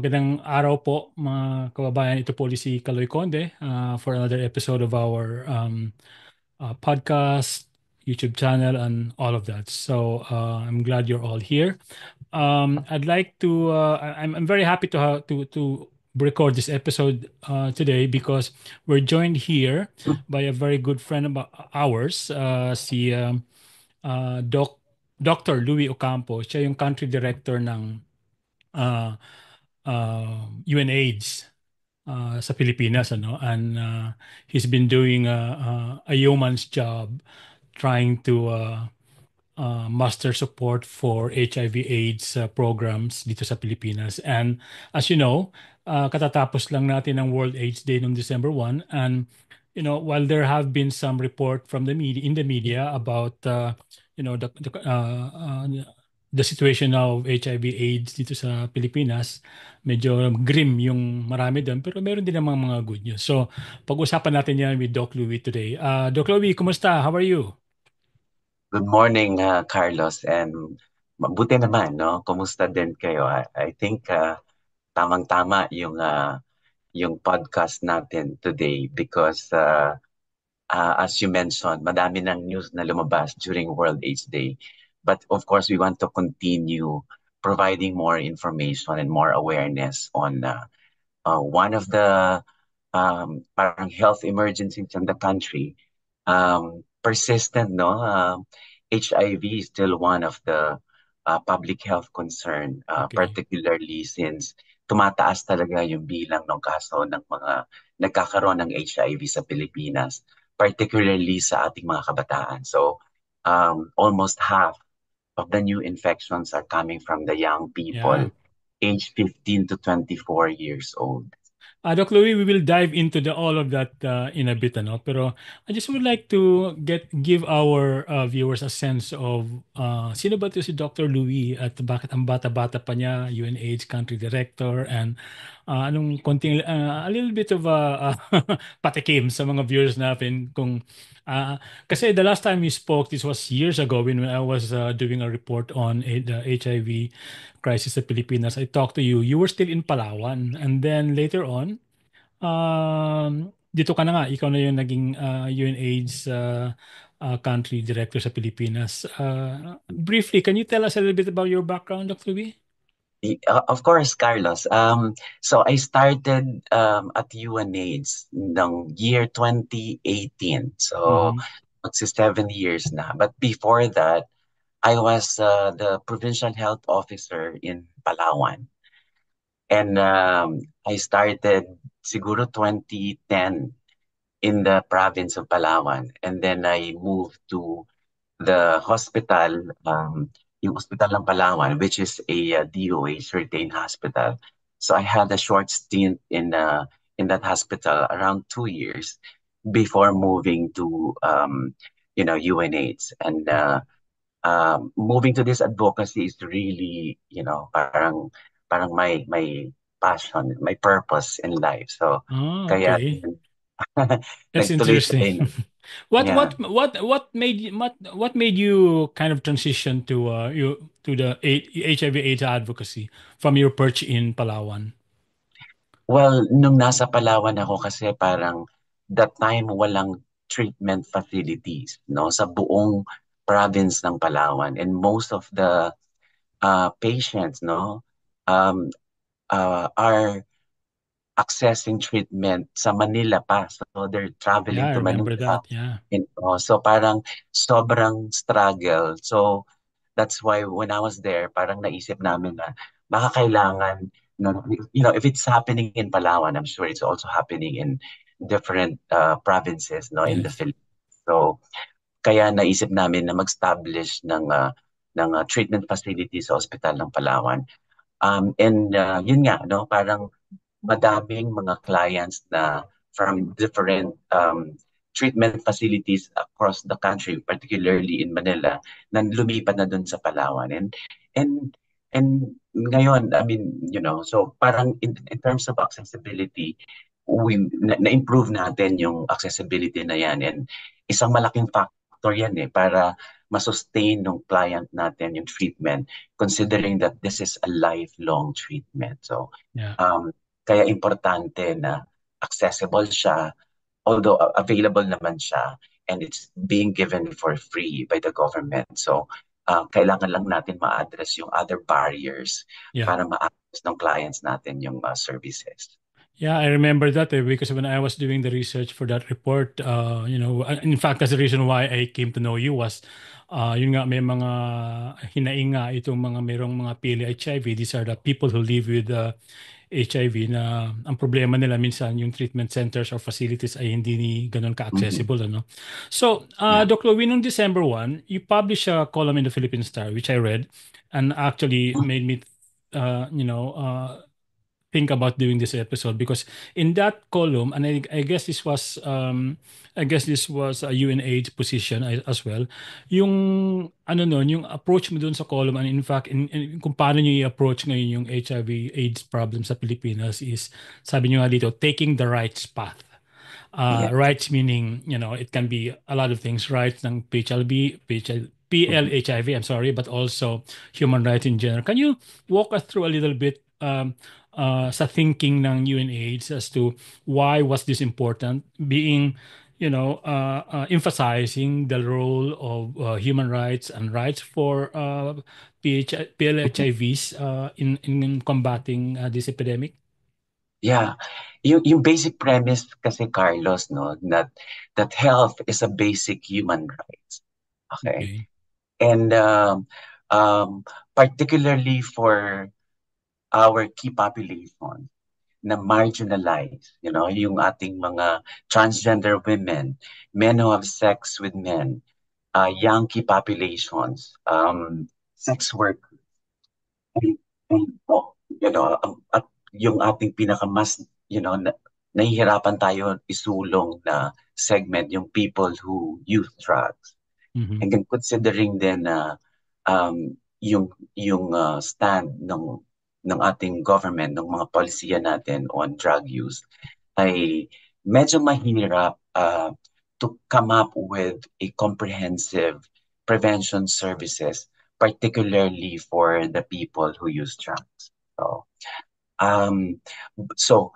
Magandang araw po mga kababayan. Ito po ulit si Kaloy Conde for another episode of our podcast, YouTube channel, and all of that. So I'm glad you're all here. I'd like to. I'm very happy to record this episode today because we're joined here by a very good friend of ours, si Dr. Louis Ocampo. Siya yung country director ng uh, UNAIDS sa Pilipinas, ano, and he's been doing a yeoman's job trying to muster support for HIV/AIDS programs dito sa Pilipinas. And as you know, katatapos lang natin ang World AIDS Day noong December 1, and while there have been some report from the media in the media about the situation of HIV/AIDS dito sa Pilipinas, medyo grim yung marami doon, pero meron din namang mga good news. So, pag-usapan natin yan with Doc Louie today. Doc Louie, kumusta? How are you? Good morning, Carlos, and mabuti naman, no? Kumusta din kayo? I think tamang-tama yung podcast natin today because as you mentioned, madami ng news na lumabas during World AIDS Day. But of course, we want to continue providing more information and more awareness on one of the parang health emergencies in the country, persistent, no? HIV is still one of the public health concern, Okay. particularly since tumataas talaga yung bilang ng kaso ng mga nagkakaroon ng HIV sa Pilipinas, particularly sa ating mga kabataan. So, almost half of the new infections are coming from the young Yeah. people, aged 15 to 24 years old. Doc Louie, we will dive into all of that in a bit, ano? Pero I just would like to give our viewers a sense of sino ba to si Dr. Louie at bakit ang bata-bata pa niya, UNAIDS country director, and anong konting a little bit of patikim sa mga viewers natin kung kasi the last time we spoke, this was years ago when I was doing a report on the HIV crisis sa Pilipinas. I talked to you. You were still in Palawan, and then later on dito ka na nga, ikaw na yung naging UNAIDS country director sa Pilipinas. Briefly, can you tell us a little bit about your background, Dr. B? Of course, Carlos. So I started at UNAIDS ng year 2018. So Mm-hmm. magsi 7 years na. But before that, I was the provincial health officer in Palawan. And I started siguro 2010 in the province of Palawan. And then I moved to the hospital, yung hospital ng Palawan, which is a DOH retained hospital. So I had a short stint in that hospital around 2 years before moving to UNAIDS. And moving to this advocacy is really, parang my passion, my purpose in life. So Ah, kaya okay. That's interesting. nagtuloy-tuloy na. What Yeah. what what what made you kind of transition to the HIV/AIDS advocacy from your perch in Palawan? Well, nung nasa Palawan ako kasi parang that time walang treatment facilities, no, sa buong province ng Palawan. And most of the patients, no, um, are accessing treatment sa Manila pa. So they're Yeah, traveling I to remember Manila. that. Yeah. And, so parang sobrang struggle. So that's why when I was there, parang naisip namin na baka kailangan, if it's happening in Palawan, I'm sure it's also happening in different provinces, no, in the Yes. Philippines. So kaya naisip namin na mag-establish ng treatment facility sa Hospital ng Palawan. And yun nga, no, parang madaming mga clients na from different treatment facilities across the country, particularly in Manila, na lumipat na dun sa Palawan. And and ngayon, I mean, so parang in terms of accessibility, na-improve natin yung accessibility na yan. And isang malaking factor yan para masustain ng client natin yung treatment, considering that this is a lifelong treatment. So, Yeah. kaya importante na accessible siya, although available naman siya, and it's being given for free by the government. So, kailangan lang natin ma-address yung other barriers Yeah. para ma-access ng clients natin yung services. Yeah, I remember that because when I was doing the research for that report, in fact, that's the reason why I came to know you was, yun nga, may mga hinainga itong mga merong mga pili HIV. These are the people who live with HIV na ang problema nila minsan yung treatment centers or facilities ay hindi ni ganun Mhm. ka-accessible, ano? So, Yeah. Doc Louie, noong December 1, you published a column in the Philippine Star, which I read, and actually made me, think about doing this episode because in that column, and I guess this was a UNAIDS position as well. Yung ano nun, yung approach mo dun sa column, and in fact, kung paano nyo i-approach ngayon yung HIV/AIDS problem sa Pilipinas is, sabi nyo nga dito, taking the right path. Yeah. Rights meaning, it can be a lot of things, rights ng Mhm. PLHIV, I'm sorry, but also human rights in general. Can you walk us through a little bit sa thinking ng UNAIDS as to why was this important, being, emphasizing the role of human rights and rights for PLHIVs in combating this epidemic? Yeah. Yung basic premise kasi, Carlos, no, that health is a basic human right. Okay. Okay. And um, particularly for our key population na marginalized, yung ating mga transgender women, men who have sex with men, young key populations, sex workers, at yung ating pinakamas, nahihirapan tayo isulong na segment, yung people who use drugs. Mhm. And then considering din na yung stand ng ating government, ng mga polisiya natin on drug use ay medyo mahirap to come up with a comprehensive prevention services, particularly for the people who use drugs. Um, so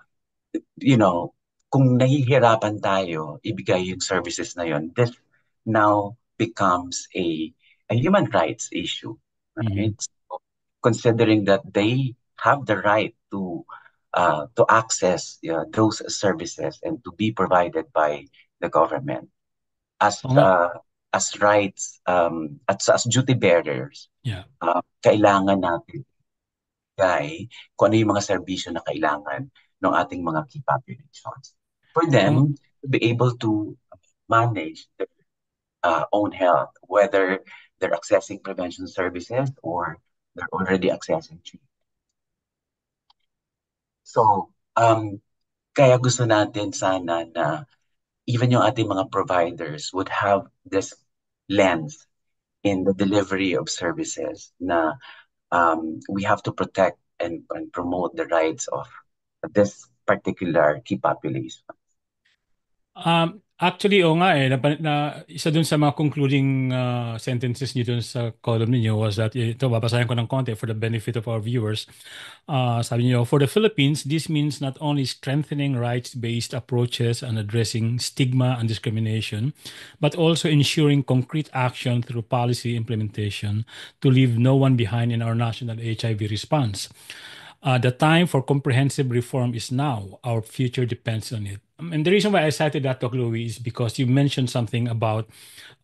you know, kung nahihirapan tayo ibigay yung services na yon, this now becomes a human rights issue, right? Mhm. So, considering that they have the right to access those services and to be provided by the government as Oo nga. rights, as duty bearers, Yeah. kailangan natin kung ano yung mga serbisyo na kailangan ng ating mga key populations. For Oo. them to be able to manage their own health, whether they're accessing prevention services or they're already accessing treatment. So, kaya gusto natin sana na even yung ating mga providers would have this lens in the delivery of services na we have to protect and promote the rights of this particular key population. Actually, oo nga isa dun sa mga concluding sentences niyo dun sa column niyo was that, ito, babasahin ko ng konti for the benefit of our viewers. Sabi niyo, for the Philippines, this means not only strengthening rights-based approaches and addressing stigma and discrimination, but also ensuring concrete action through policy implementation to leave no one behind in our national HIV response. The time for comprehensive reform is now. Our future depends on it. And the reason why I cited that, Dr. Louis, is because you mentioned something about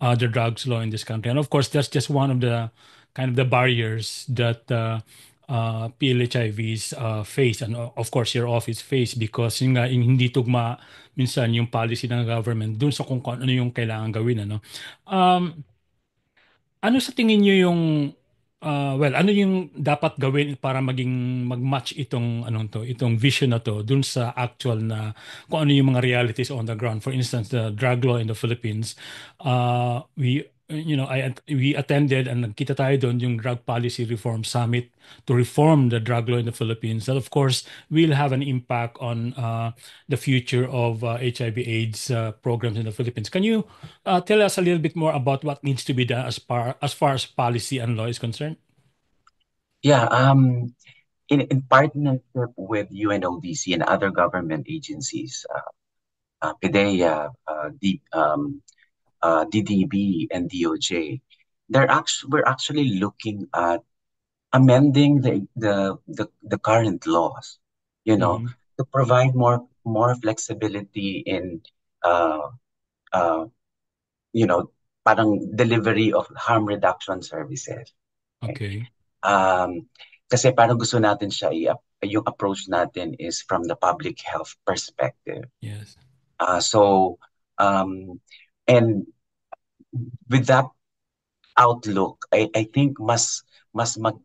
the drugs law in this country. And of course, that's just one of the kind of the barriers that PLHIVs face. And of course, your office face because yung, nga, yung hindi tugma minsan yung policy ng government dun sa kung ano yung kailangan gawin. Ano? Um, ano sa tingin niyo yung ano yung dapat gawin para mag-match itong vision na to dun sa actual na kung ano yung mga realities on the ground. For instance, the drug law in the Philippines, we we attended and nagkita tayo doon yung Drug Policy Reform Summit to reform the drug law in the Philippines. That of course will have an impact on the future of HIV/AIDS programs in the Philippines. Can you tell us a little bit more about what needs to be done as far as policy and law is concerned? Yeah, in partnership with UNODC and other government agencies, PIDEA, DDB, and DOJ, we're actually looking at amending the current laws, you know, Hmm. to provide more flexibility in uh, uh, you know, parang delivery of harm reduction services. Okay? Okay. Um, Kasi parang gusto natin siya, yung approach natin is from the public health perspective. Yes. So, um, and with that outlook, I think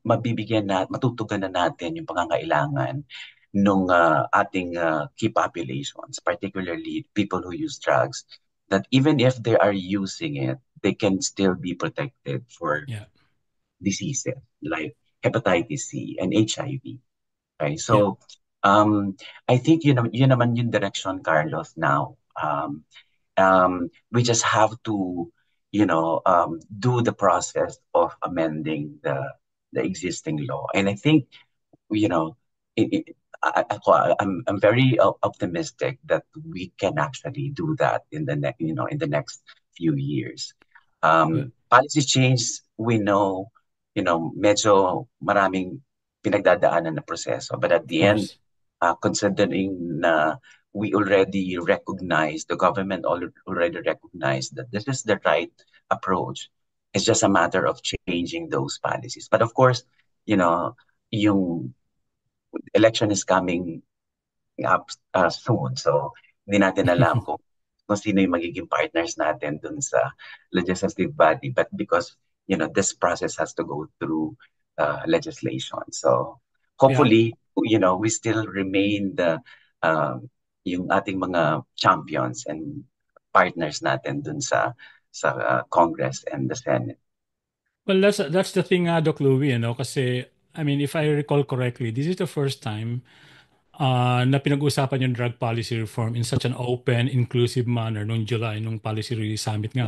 mabibigyan na, matutugan na natin yung pangangailangan nung ating key populations, particularly people who use drugs, that even if they are using it, they can still be protected for Yeah. diseases like hepatitis C and HIV. Okay, Yeah. so I think yun naman yung direction, Carlos, now. We just have to, do the process of amending the existing law. And I think, you know, I'm very optimistic that we can actually do that in the next few years. Well, Policy change, we know, medyo maraming pinagdadaanan na proseso. But at of the end, course. considering na we already recognize, the government already recognized that this is the right approach. It's just a matter of changing those policies. But of course, yung election is coming up soon. So, hindi natin alam kung sino yung magiging partners natin dun sa legislative body. But because, this process has to go through legislation. So, Yeah. hopefully, we still remain um, yung ating mga champions and partners natin dun sa Congress and the Senate. Well, that's the thing, Doc Louie, kasi I mean, if I recall correctly, this is the first time na pinag-usapan yung drug policy reform in such an open, inclusive manner noong July, nung policy summit nga,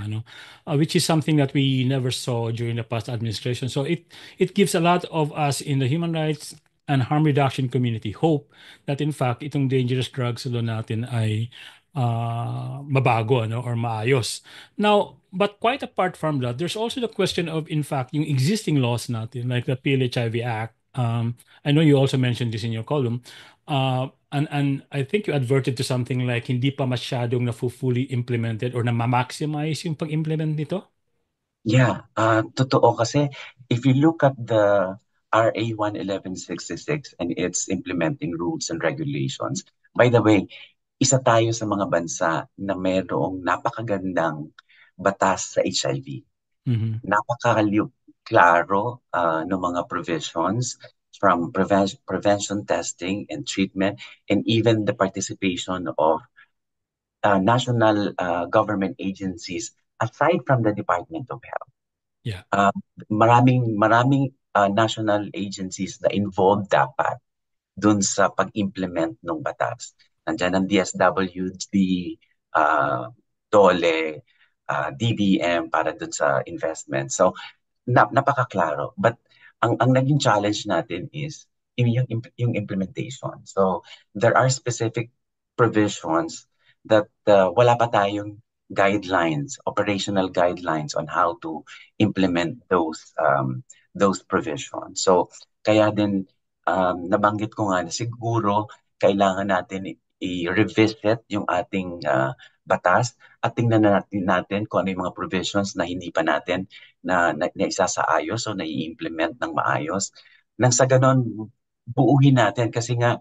which is something that we never saw during the past administration. So it gives a lot of us in the human rights and harm reduction community hope that in fact itong dangerous drugs law natin ay mabago or maayos. Now, but quite apart from that, there's also the question of in fact yung existing laws natin like the PLHIV Act. I know you also mentioned this in your column. And I think you adverted to something like hindi pa masyadong na fully implemented or na ma-maximize yung pag-implement nito. Yeah, totoo kasi if you look at the RA 11166 and its implementing rules and regulations, by the way, isa tayo sa mga bansa na mayroong napakagandang batas sa HIV. Mhm. Klaro ng mga provisions from prevention testing and treatment and even the participation of national government agencies aside from the Department of Health. Yeah. Uh, maraming national agencies na involved dapat dun sa pag-implement ng batas. Nandiyan ang DSWD, uh, DOLE, DBM para dun sa investment. So, napakaklaro. But ang naging challenge natin is yung implementation. So, there are specific provisions that wala pa tayong guidelines, operational guidelines on how to implement those provisions. So, kaya din nabanggit ko nga na siguro kailangan natin i-revisit yung ating batas at tingnan natin kung ano yung mga provisions na hindi pa natin na isasaayos o nai-implement ng maayos. Nang sa ganon, buuhin natin kasi nga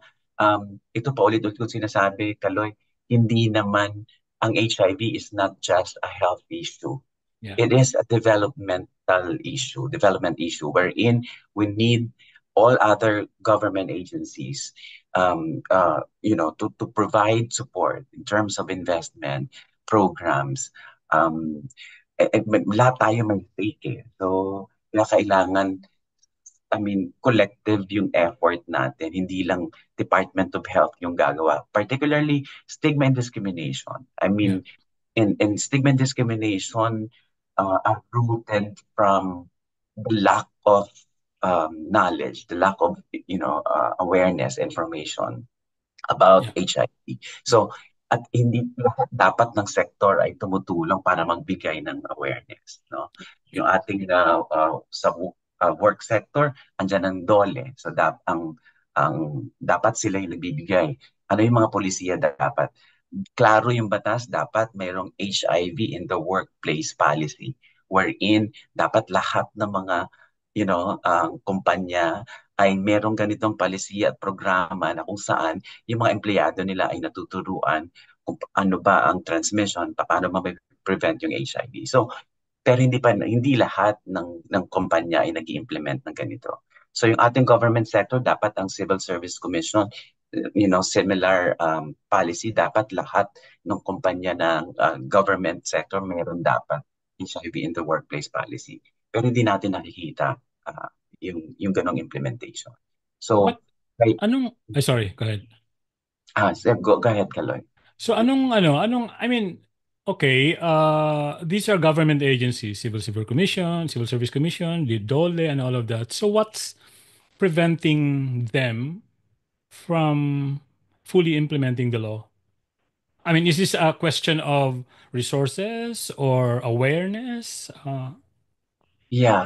ito pa ulit-ulit ko sinasabi, Kaloy, hindi naman ang HIV is not just a health issue. Yeah. It is a development issue wherein we need all other government agencies, to provide support in terms of investment programs, um, lahat tayo may stake eh. So, kaya kailangan, I mean, collective yung effort natin. Hindi lang Department of Health yung gagawa. Particularly, stigma and discrimination. I Yeah. mean, in stigma and discrimination are rooted from the lack of knowledge, the lack of, awareness, information about Yeah. HIV. So, at hindi lahat dapat ng sektor ay tumutulong para magbigay ng awareness, no? Yeah. Yung ating work sector, andyan ang DOLE. So, ang dapat sila yung nagbibigay. Ano yung mga polisiya dapat? Klaro yung batas, dapat mayroong HIV in the workplace policy wherein dapat lahat ng mga kumpanya ay merong ganitong palisiya at programa na kung saan yung mga empleyado nila ay natuturuan kung ano ba ang transmission, paano ma-prevent yung HIV. So, pero hindi lahat ng kumpanya ay nag-implement ng ganito. So yung ating government sector, dapat ang Civil Service Commission, similar policy, dapat lahat ng kumpanya ng government sector meron dapat HIV in the workplace policy. Pero hindi natin nakikita yung ganong implementation. What So, right, anong sorry, go ahead. Seb, go ahead, Kaloy. So I mean, okay, these are government agencies, Civil Commission, Civil Service Commission, the DOLE and all of that. So what's preventing them from fully implementing the law? I mean, is this a question of resources or awareness? Yeah,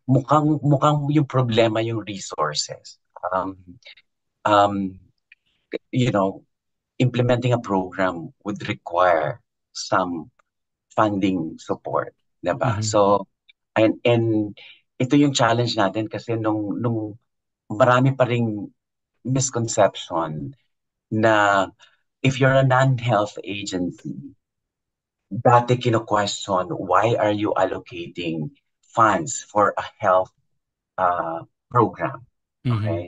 mukhang yung problema yung resources. Um, you know, Implementing a program would require some funding support, 'di ba? Mhm. So, and ito yung challenge natin kasi nung marami pa ring misconception na if you're a non-health agency, dati kino-question, why are you allocating funds for a health uh, program? Mhm. Okay?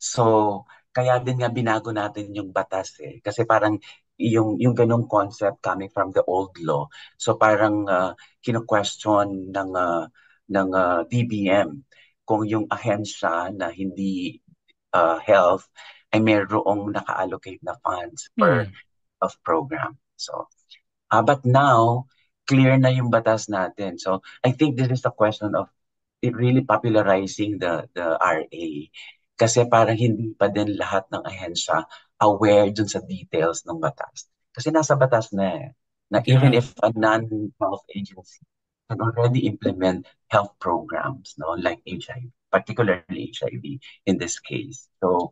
So, kaya din nga binago natin yung batas eh. Kasi parang yung ganong concept coming from the old law. So parang kino-question ng DBM kung yung ahensya na hindi health ay mayroong naka-allocate na funds per Hmm. of program. So, but now, clear na yung batas natin. So, I think this is a question of really popularizing the RA. Kasi parang hindi pa din lahat ng ahensya aware dun sa details ng batas. Kasi nasa batas na eh, na even Yeah. if a non-health agency can already implement health programs, no, like HIV, particularly HIV in this case. So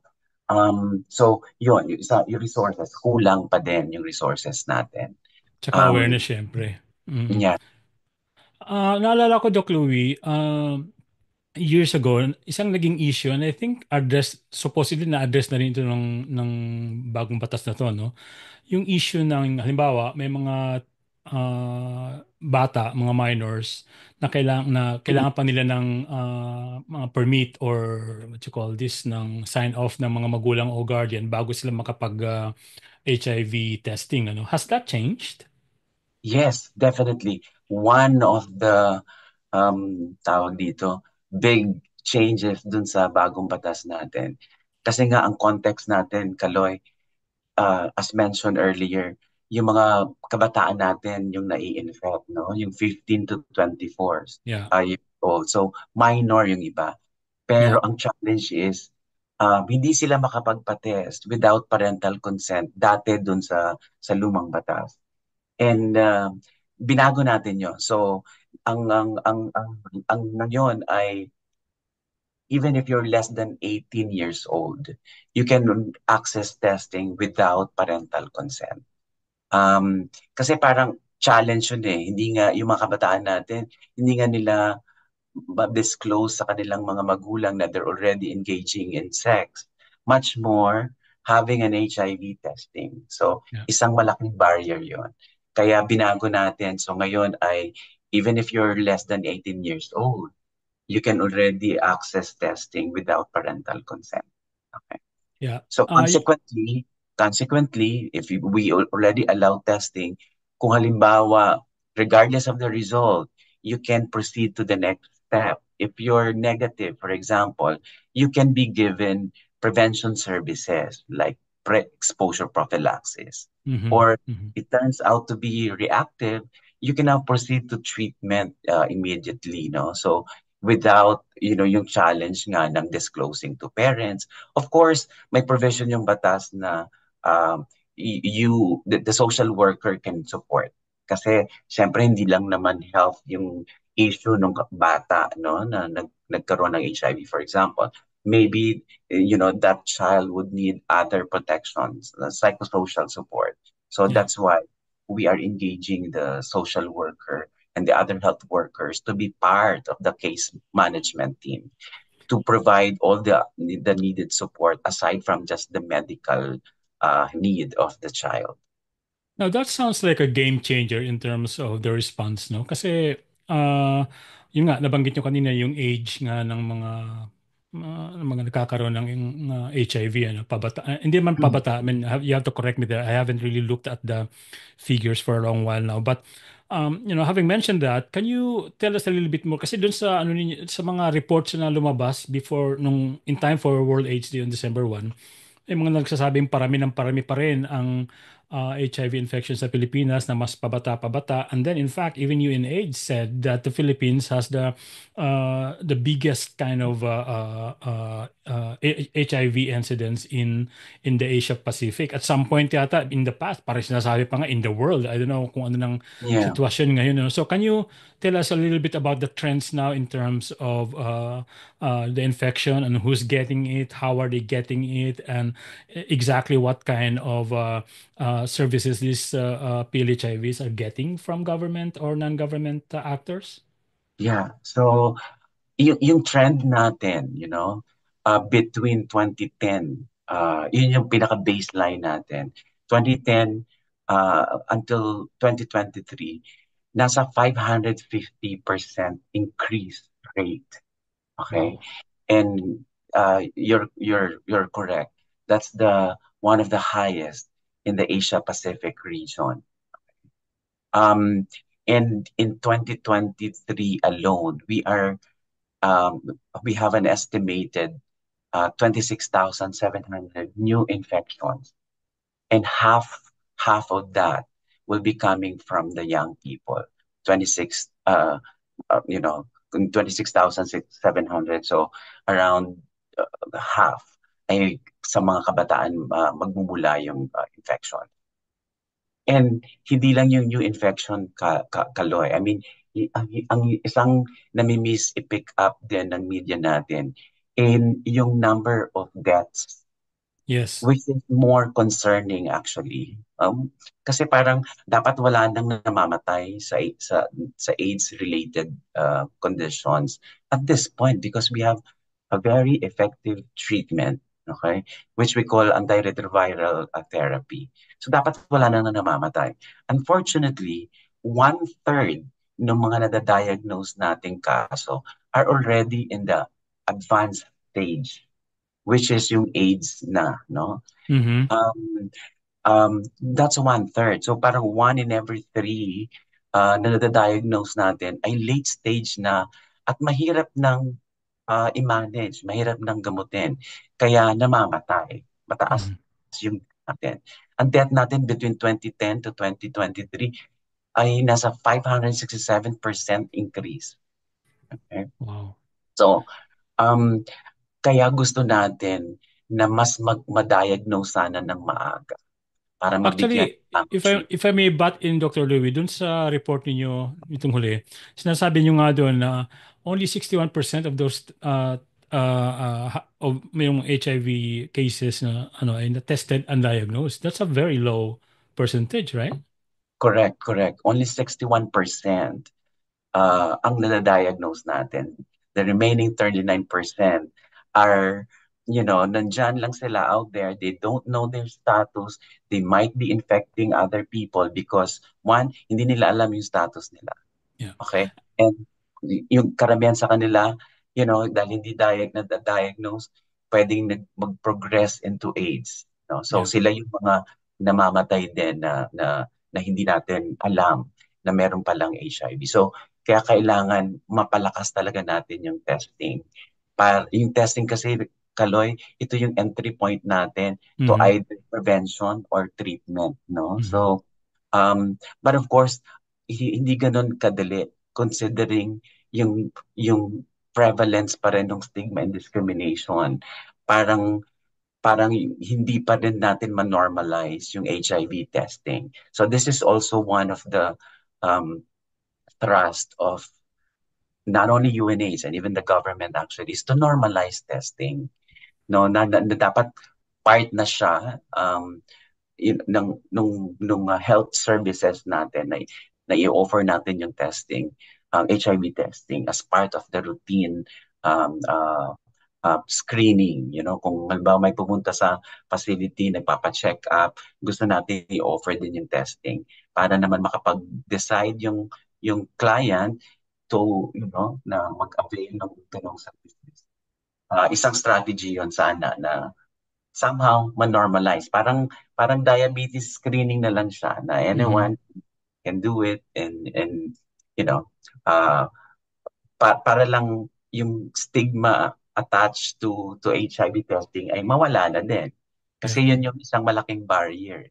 yun, yung resources, kulang pa din yung resources natin. Tsaka awareness, Um, syempre. Mm. yeah. Naalala ko, Doc Louie, years ago, isang naging issue, and I think supposedly na-address na rin ito ng bagong batas na to, no? Yung issue ng, halimbawa, may mga bata, mga minors, na kailangan pa nila ng mga permit or what you call this, ng sign off ng mga magulang o guardian bago sila makapag HIV testing, ano? Has that changed? Yes, definitely. One of the tawag dito, big changes dun sa bagong batas natin. Kasi nga ang context natin, Kaloy, as mentioned earlier, yung mga kabataan natin yung nai-infect, no? Yung 15 to 24 Yeah. years old. So, minor yung iba. Yeah. Pero ang challenge is, hindi sila makapagpa-test without parental consent dati dun sa lumang batas. And binago natin 'yon. So ang ngayon ay even if you're less than 18 years old, you can access testing without parental consent. Kasi parang challenge yun eh. Hindi nga yung mga kabataan natin, hindi nga nila ma-disclose sa kanilang mga magulang na they're already engaging in sex. Much more having an HIV testing. So, Yeah. isang malaking barrier yon. Kaya binago natin. So, ngayon ay even if you're less than 18 years old, you can already access testing without parental consent. Okay. Yeah. So, consequently, if we already allow testing, kung halimbawa regardless of the result, you can proceed to the next step. If you're negative, for example, you can be given prevention services like pre-exposure prophylaxis. Mm-hmm. Or Mm-hmm. it turns out to be reactive, you can now proceed to treatment immediately, no? So without, yung challenge nga ng disclosing to parents. Of course, may provision yung batas na the social worker can support. Kasi syempre hindi lang naman health yung issue ng bata, no, na nagkaroon ng HIV, for example. Maybe that child would need other protections, psychosocial support. So Yeah. that's why we are engaging the social worker and the other health workers to be part of the case management team to provide all the needed support aside from just the medical need of the child. Now that sounds like a game changer in terms of the response, no? Kasi yun nga nabanggit nyo kanina yung age nga ng mga nagkakaroon ng HIV, ano, pabata. Hindi man Mm. pabata. I mean, you have to correct me there. I haven't really looked at the figures for a long while now. But having mentioned that, can you tell us a little bit more? Kasi dun sa sa mga reports na lumabas before nung in time for World AIDS Day on December 1, may mga nagsasabing parami ng parami pa rin ang HIV infection sa Pilipinas na mas pabata-pabata. And then in fact, even UNAIDS said that the Philippines has the biggest kind of HIV incidence in the Asia Pacific. At some point yata in the past, parang sinasabi pa nga in the world. I don't know kung ano ng Yeah. sitwasyon ngayon. No? So can you tell us a little bit about the trends now in terms of the infection and who's getting it, how are they getting it, and exactly what kind of services these PLHIVs are getting from government or non-government actors? Yeah. So yung trend natin, between 2010, yun yung pinaka-baseline natin. 2010 until 2023, nasa 550% increase rate. Okay? Wow. And you're correct. That's the one of the highest in the Asia Pacific region. Um, and in 2023 alone, um, we have an estimated 26,700 new infections, and half of that will be coming from the young people. 26, uh, you know, 26,700. So around half ay sa mga kabataan magmumula yung infection. And hindi lang yung new infection Kaloy. I mean, ang isang nami-miss i-pick up din ng media natin in yung number of deaths, Yes. which is more concerning actually. Kasi parang dapat wala nang namamatay sa AIDS-related conditions at this point because we have a very effective treatment, okay, which we call antiretroviral therapy. So dapat wala nang namamatay. Unfortunately, one-third ng mga nadadiagnose nating kaso are already in the advanced stage, which is yung AIDS na, no? Mm-hmm. Um, that's one-third. So parang one in every three na nadadiagnose natin ay late stage na at mahirap ng i-manage, mahirap ng gamutin. Kaya namamatay. Mataas Mm-hmm. yung natin. Ang death natin between 2010 to 2023 ay nasa 567% increase. Okay? Wow. So, um, kaya gusto natin na mas ma-diagnose sana ng maaga para mabigyan Actually, ng treatment. if I may butt in, Dr. Louie, dun sa report ninyo itong huli, sinasabi niyo nga doon na only 61% of those of yung HIV cases na ano ay na tested and diagnosed. That's a very low percentage, right? Correct, correct. Only 61% ang nadiagnose natin. The remaining 39% are, nandyan lang sila out there. They don't know their status. They might be infecting other people because, one, hindi nila alam yung status nila. Yeah. Okay? And yung karamihan sa kanila, dahil hindi na-diagnose, pwedeng mag-progress into AIDS. No? So Yeah. sila yung mga namamatay din na hindi natin alam na meron palang HIV. So, kaya kailangan mapalakas talaga natin yung testing. Yung testing kasi, Kaloy, ito yung entry point natin to Mhm. either prevention or treatment, no? Mhm. So, but of course, hindi ganun kadali considering yung prevalence pa rin ng stigma and discrimination. Parang parang hindi pa rin natin ma-normalize yung HIV testing. So this is also one of the um, thrust of not only UNAIDS and even the government actually is to normalize testing. No, na dapat part na siya ng health services natin na i-offer natin yung testing, HIV testing as part of the routine um, uh, screening. Kung halimbawa may pumunta sa facility, nagpapa-check up, gusto natin i-offer din yung testing para naman makapag-decide yung client to, na mag-avail ng ganong services. Isang strategy yon sana na somehow ma-normalize. Parang diabetes screening na lang siya na Mhm. anyone can do it and you know uh, para lang yung stigma attached to HIV testing ay mawala na din. Yeah. Kasi yun yung isang malaking barrier.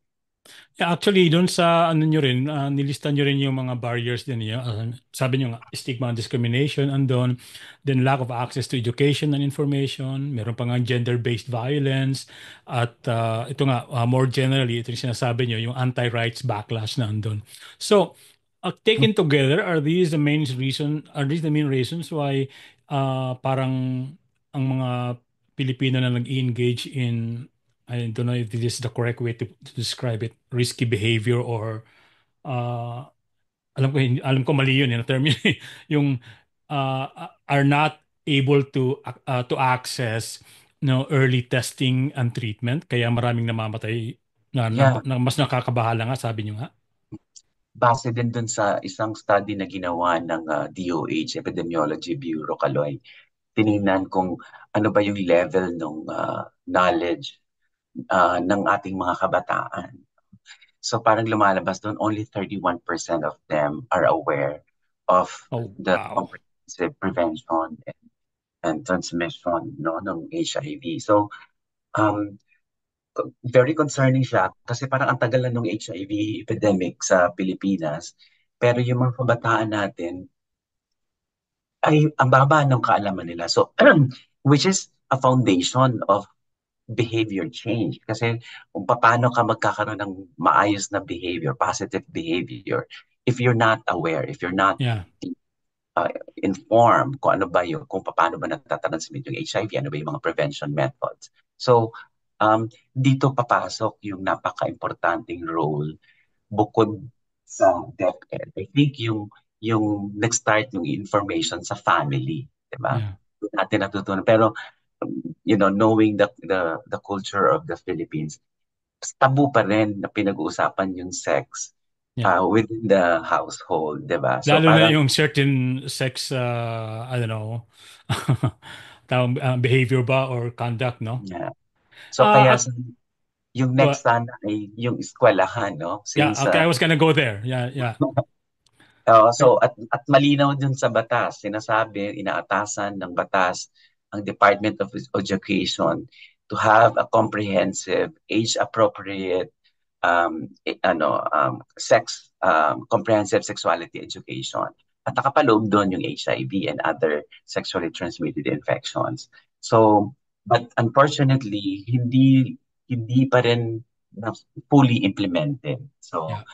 Yeah, actually, doon sa ano nyo rin, nilista nyo rin yung mga barriers din niya. Sabi nyo nga, stigma and discrimination andon, then lack of access to education and information, meron pa nga gender-based violence, at ito nga, more generally, ito yung sinasabi nyo, yung anti-rights backlash na andon. So, taken together, are these the main reasons why parang ang mga Pilipino na nag-engage in, I don't know if this is the correct way to describe it, risky behavior or uh, alam ko mali yun, yung term yun, yung are not able to access early testing and treatment kaya maraming namamatay Yeah, na mas nakakabahala nga sabi niyo nga. base din dun sa isang study na ginawa ng DOH, Epidemiology Bureau, Kaloy. Tiningnan kung ano ba yung level ng knowledge ng ating mga kabataan. So parang lumalabas doon, only 31% of them are aware of Oh, the wow. comprehensive prevention and transmission, no, ng HIV. So um, very concerning siya kasi parang ang tagal na ng HIV epidemic sa Pilipinas. Pero yung mga kabataan natin ay ang baba ng kaalaman nila. So which is a foundation of behavior change. Kasi kung paano ka magkakaroon ng maayos na behavior, positive behavior, if you're not aware, if you're not Yeah. uh, informed kung paano ba natatransmit yung HIV, ano ba yung mga prevention methods. So, dito papasok yung napaka-importanting role bukod sa DepEd. I think yung nag-start yung information sa family, di ba? Yeah. Doon natin natutunan. Pero knowing the culture of the Philippines, tabu pa rin na pinag-uusapan yung sex Yeah. within the household, 'di ba? So Lalo na parang yung certain sex, I don't know, behavior ba or conduct, no? yeah. So Uh, kaya at, yung well, next sana ay yung eskwelahan, no? yeah, Since okay, I was gonna go there. Yeah, yeah. So at malinaw dun sa batas, sinasabi, inaatasan ng batas ang Department of Education to have a comprehensive, age-appropriate, comprehensive sexuality education. At nakapaloob doon yung HIV and other sexually transmitted infections. So, but unfortunately, hindi pa rin fully implemented. So, Yeah.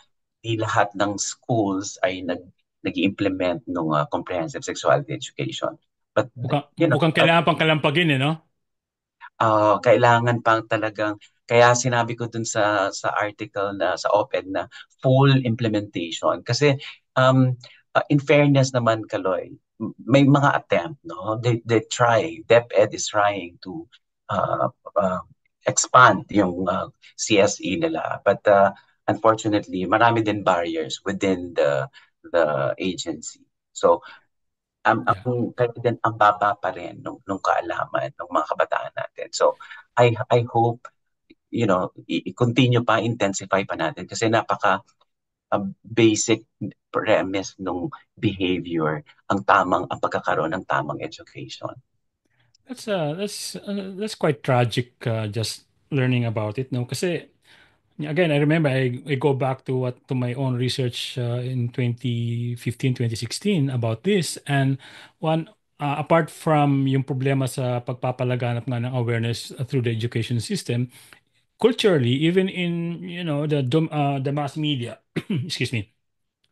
di lahat ng schools ay nag-implement ng comprehensive sexuality education. But, Mukhang kailangan pang kalampagin, eh, no? kailangan pang talagang, kaya sinabi ko dun sa article na, sa op-ed na full implementation. Kasi, in fairness naman, Kaloy, may mga attempt, no? They try, DepEd is trying to uh, uh, expand yung CSE nila. But unfortunately, marami din barriers within the agency. So, Yeah. kaya din ang baba pa rin nung kaalaman ng mga kabataan natin. So, I hope, i-continue pa, intensify pa natin kasi basic premise ng behavior ang pagkakaroon ng tamang education. That's quite tragic, just learning about it, no? Kasi again, I remember I go back to what to my own research in 2015, 2016 about this, and one apart from yung problema sa pagpapalaganap nga ng awareness through the education system, culturally, even in the mass media, excuse me,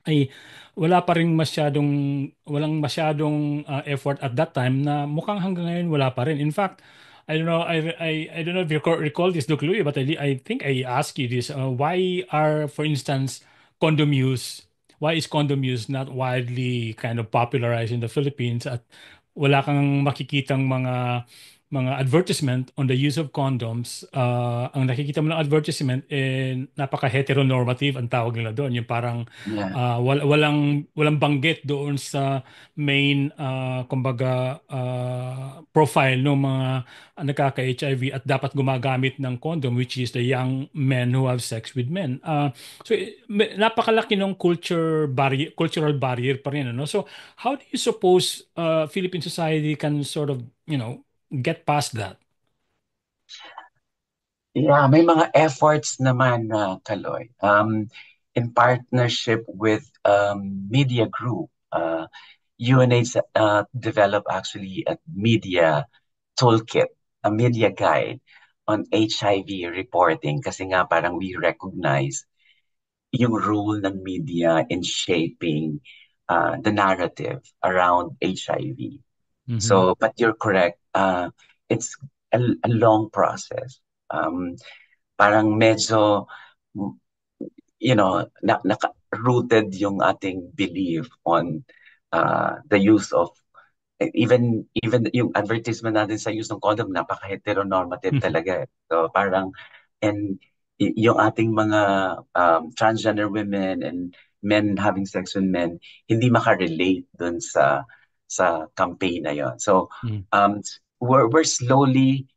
ay wala pa rin walang masyadong effort at that time na mukhang hanggang ngayon wala pa rin. In fact, I don't know, I don't know if you recall this, Doc Louie, but I think I asked you this. Why are, for instance, condom use, why is condom use not widely kind of popularized in the Philippines at wala kang makikitang mga advertisement on the use of condoms. Ang nakikita mo ng advertisement, napaka-heteronormative ang tawag nila doon. Yung parang Yeah, walang banggit doon sa main, kumbaga, profile ng mga nagkaka-HIV at dapat gumagamit ng condom, which is the young men who have sex with men. Napakalaki ng cultural barrier pa rin. Ano? So, how do you suppose Philippine society can sort of, get past that? yeah, may mga efforts naman na Kaloy. In partnership with media group, UNH developed actually a media toolkit, a media guide on HIV reporting kasi nga parang we recognize yung role ng media in shaping the narrative around HIV. Mhm. So, but you're correct. It's a long process. Um, Parang medyo, rooted yung ating belief on the use of even yung advertisement natin sa use ng condom, napaka-heteronormative talaga. So parang, and yung ating mga transgender women and men having sex with men, hindi makarelate dun sa campaign na yon. So Mm. um, we're slowly,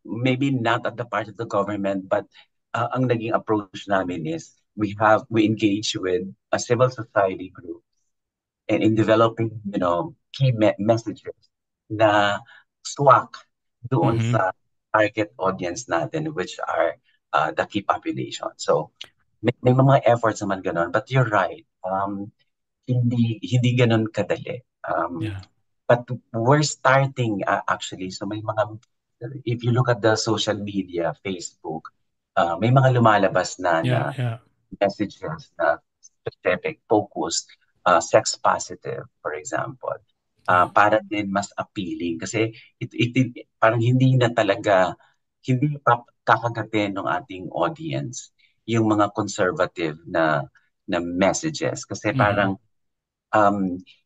maybe not at the part of the government, but ang naging approach namin is we engage with a civil society group and in developing, key messages na swak doon Mhm. sa target audience natin, which are the key population. So, may mga efforts naman ganun. But you're right. Hindi ganun kadali. Yeah. But we're starting actually. So, if you look at the social media, Facebook, may mga lumalabas na Yeah. Yeah. messages na specific, focused, sex positive, for example, Yeah. para din mas appealing. Kasi parang hindi pa kakagatin ng ating audience yung mga conservative na messages. Kasi Mhm. parang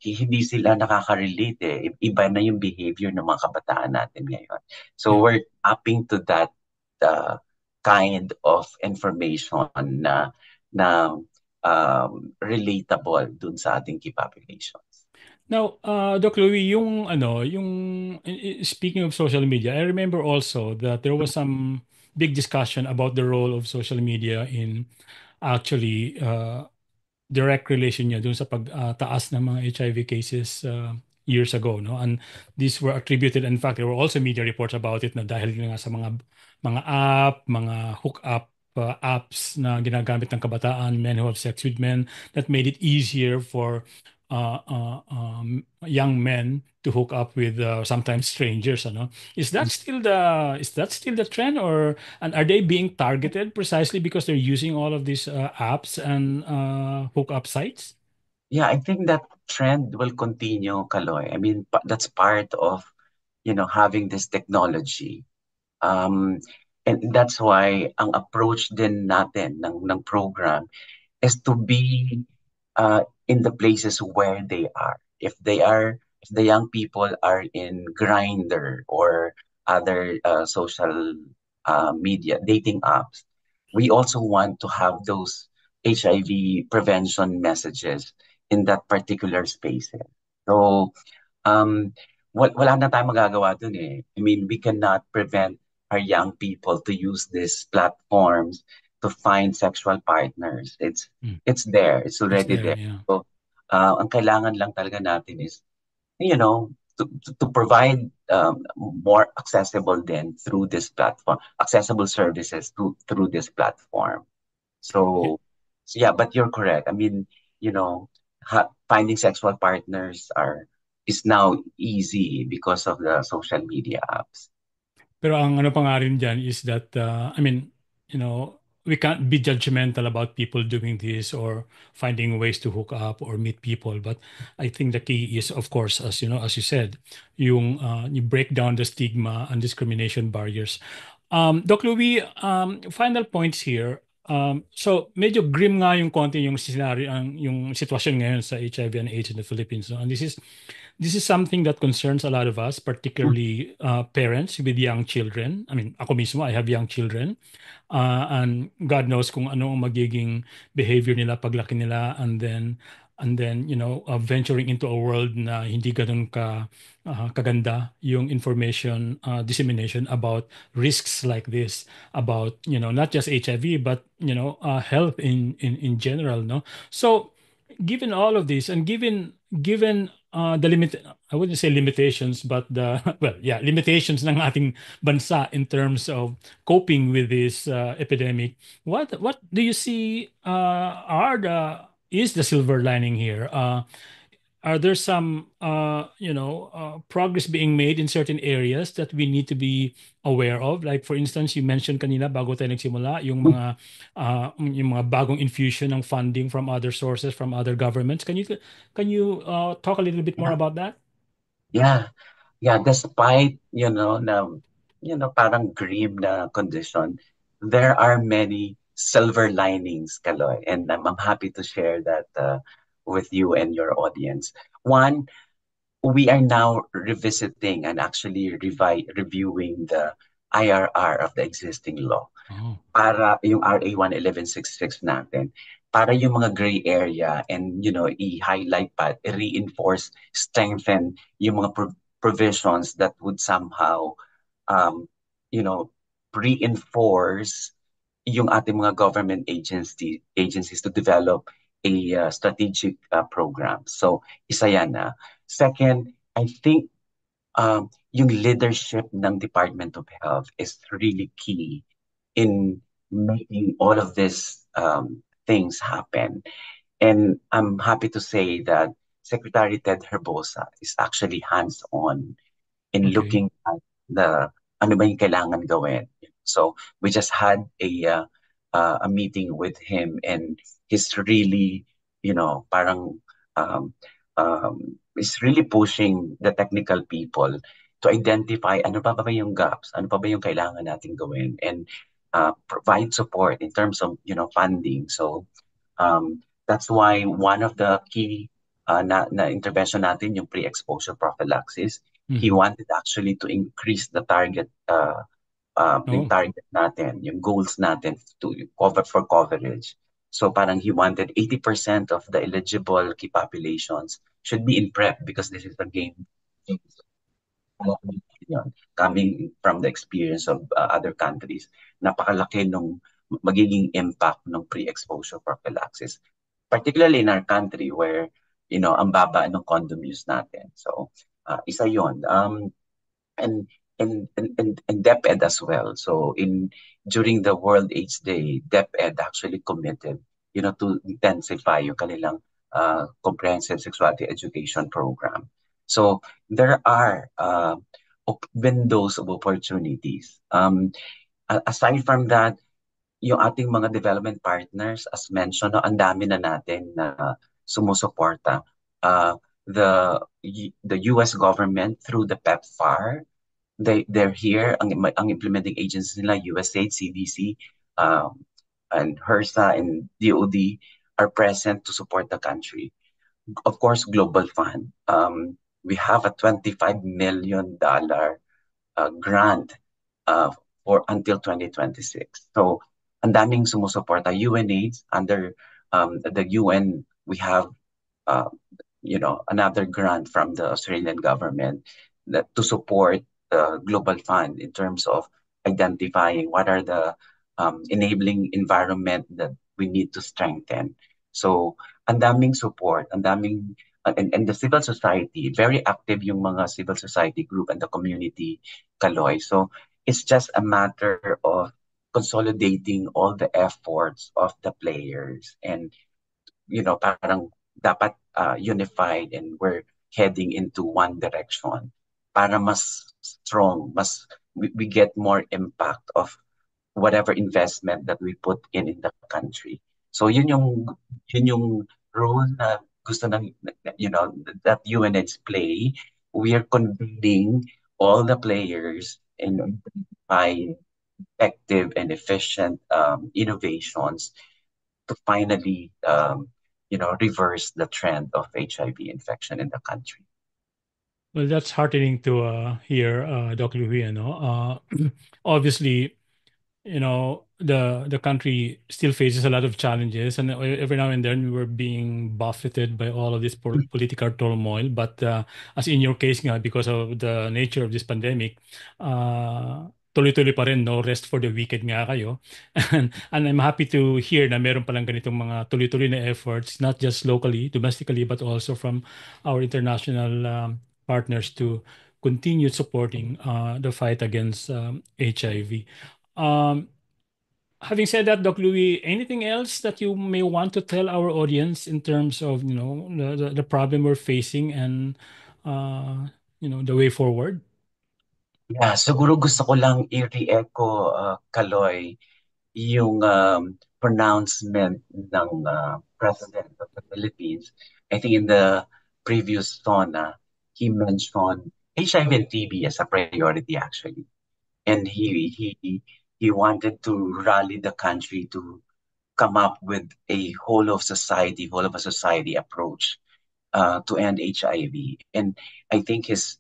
hindi sila nakaka-relate eh. Iba na yung behavior ng mga kabataan natin ngayon. So Yeah. we're upping to that uh, kind of information na relatable dun sa ating key populations. Now, Doc Louie, speaking of social media, I remember also that there was some big discussion about the role of social media in actually direct relation niya dun sa pagtaas ng mga HIV cases years ago, no? And these were attributed, in fact, there were also media reports about it na dahil nga sa mga app, mga hook-up apps na ginagamit ng kabataan, men who have sex with men, that made it easier for young men to hook up with sometimes strangers, ano? Is that still the trend, or and are they being targeted precisely because they're using all of these apps and hookup sites? Yeah, I think that trend will continue, Kaloy. I mean, that's part of, having this technology. Um, and that's why ang approach din natin ng program is to be in the places where they are. If the young people are in Grindr or other social media dating apps, we also want to have those HIV prevention messages in that particular space. So, um, wala na tayong magagawa dun eh. I mean, we cannot prevent our young people to use these platforms to find sexual partners. Mm. It's there. It's It's already there, there. yeah. So, ang kailangan lang talaga natin is, you know, to provide more accessible then through this platform, accessible services through this platform. Yeah. So, so yeah, but you're correct. I mean, you know, finding sexual partners are is now easy because of the social media apps. Pero ang ano pa nga rin dyan is that, I mean, we can't be judgmental about people doing this or finding ways to hook up or meet people. But I think the key is, of course, as you said, you break down the stigma and discrimination barriers. Doc Louie, final points here. So medyo grim nga yung konti yung scenario, yung sitwasyon ngayon sa HIV and AIDS in the Philippines. No? And this is something that concerns a lot of us, particularly parents with young children. I mean, ako mismo, I have young children. And God knows kung ano ang magiging behavior nila paglaki nila, and then venturing into a world na hindi ganun kaganda yung information dissemination about risks like this, about not just HIV but health in general, no. So given all of this, and given the limit, I wouldn't say limitations, but the well, yeah, limitations ng ating bansa in terms of coping with this epidemic. What do you see are the is the silver lining here? Are there some progress being made in certain areas that we need to be aware of? Like for instance, you mentioned kanina bago tayo nagsimula yung mga bagong infusion ng funding from other sources, from other governments. Can you talk a little bit more Yeah, about that? yeah, yeah. Despite parang grim na condition, there are many silver linings, Kaloy, and I'm happy to share that with you and your audience. One, we are now revisiting and actually reviewing the IRR of the existing law Oh, para yung RA 11166 natin, para yung mga gray area and i-highlight pa, i-reinforce, strengthen yung mga provisions that would somehow um, you know reinforce yung ating mga government agencies to develop a strategic program. So isa yan na. Second, I think yung leadership ng Department of Health is really key in making all of these things happen. And I'm happy to say that Secretary Ted Herbosa is actually hands-on in okay. looking at the ano ba yung kailangan gawin. So we just had a meeting with him, and he's really, parang um, is really pushing the technical people to identify ano pa ba yung gaps, ano pa ba yung kailangan natin gawin, and provide support in terms of funding. So that's why one of the key na intervention natin yung pre-exposure prophylaxis. He Mhm. wanted actually to increase the target yung Oh, target natin, yung goals natin to cover for coverage. So parang he wanted 80% of the eligible key populations should be in PrEP because this is a game coming from the experience of other countries. Napakalaki nung magiging impact ng pre-exposure prophylaxis, particularly in our country where ang baba ng condom use natin. So isa yon. And and DepEd as well. So during the World AIDS Day, DepEd actually committed, to intensify yung kanilang comprehensive sexuality education program. So there are windows of opportunities. Aside from that, yung ating mga development partners, as mentioned, no, ang dami na natin na sumusuporta. The US government through the PEPFAR, they're here. Ang implementing agencies nila, USAID, CDC, and HRSA and DOD are present to support the country. Of course, Global Fund. We have a $25 million grant uh, for until 2026. So, ang daming sumusuporta. UNAIDS, under the UN, we have uh, another grant from the Australian government to support the Global Fund in terms of identifying what are the enabling environment that we need to strengthen. So, ang daming support, ang daming, and the civil society, very active yung mga civil society group and the community, Kaloy. So, it's just a matter of consolidating all the efforts of the players and parang dapat unified and we're heading into one direction para mas strong, we get more impact of whatever investment that we put in the country. So yun yung role na gusto ng that UNH play. We are convening all the players and identify effective and efficient innovations to finally reverse the trend of HIV infection in the country. Well, that's heartening to hear, Dr. Louis. Obviously, the country still faces a lot of challenges, and every now and then we were being buffeted by all of this political turmoil. But as in your case nga, because of the nature of this pandemic, tuloy-tuloy pa rin, no rest for the wicked nga kayo. And I'm happy to hear na meron palang ganitong mga tuloy-tuloy na efforts, not just locally, domestically, but also from our international partners to continue supporting the fight against HIV. Um, Having said that, Doc Louis, anything else that you may want to tell our audience in terms of, the problem we're facing and, the way forward? Yeah, siguro gusto ko lang i-re-echo, Kaloy, yung pronouncement ng President of the Philippines. I think in the previous SONA, he mentioned HIV and TB as a priority actually. And he wanted to rally the country to come up with a whole of a society approach to end HIV. And I think he's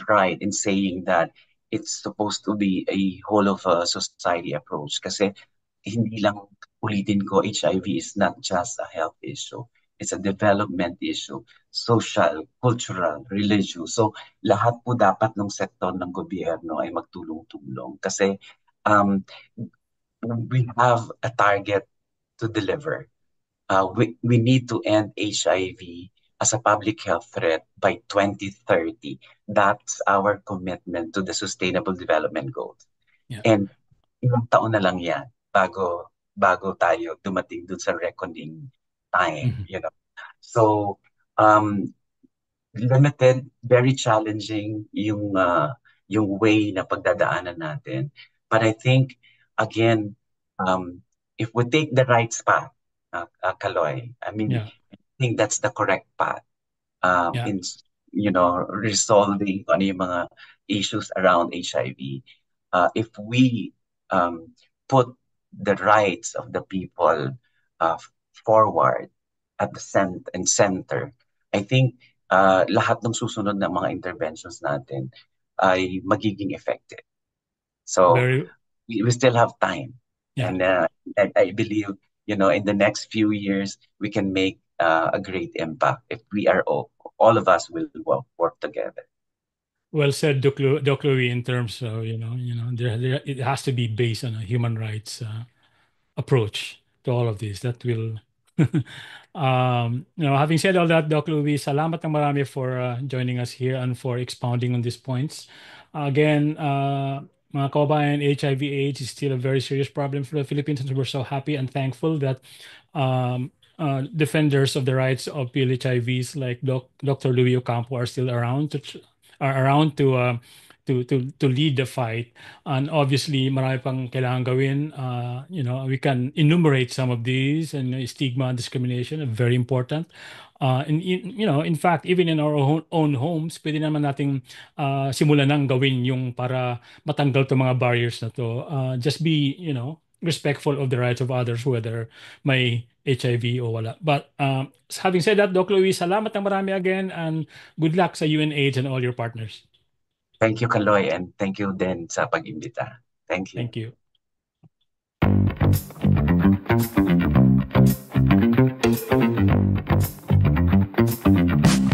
right in saying that it's supposed to be a whole of a society approach. Kasi hindi lang, ulitin ko, HIV is not just a health issue. It's a development issue, social, cultural, religious. So lahat po dapat ng sektor ng gobyerno ay magtulong-tulong. Kasi um, we have a target to deliver. We need to end HIV as a public health threat by 2030. That's our commitment to the Sustainable Development Goals. Yeah. And ilang taon na lang yan bago tayo dumating dun sa reckoning time, Mhm. So, limited, very challenging yung way na pagdadaanan natin. But I think, again, if we take the right path, Kaloy, I mean, Yeah. I think that's the correct path Yeah. in resolving ano yung mga issues around HIV. If we put the rights of the people uh, forward at the center, I think lahat ng susunod na mga interventions natin ay magiging effective. So Very, we still have time. yeah. And I believe, in the next few years, we can make a great impact if we are all of us will work together. Well said, Doc Louis, in terms of, it has to be based on a human rights approach to all of this that will having said all that, Doc Louis, salamat ng marami for joining us here and for expounding on these points. Again, mga kababayan, HIV/AIDS is still a very serious problem for the Philippines, and we're so happy and thankful that defenders of the rights of PLHIVs like Dr. Louis Ocampo are still around to lead the fight. And obviously, marami pang kailangan gawin. We can enumerate some of these, and stigma and discrimination are very important. In fact, even in our own homes, pwede naman nating simulan ng gawin yung para matanggal to mga barriers na to. Just be, respectful of the rights of others, whether may HIV o wala. But having said that, Doc Louis, salamat ng marami again, and good luck sa UNAIDS and all your partners. Thank you, Kaloy, and thank you din sa pag-imbita. Thank you. Thank you.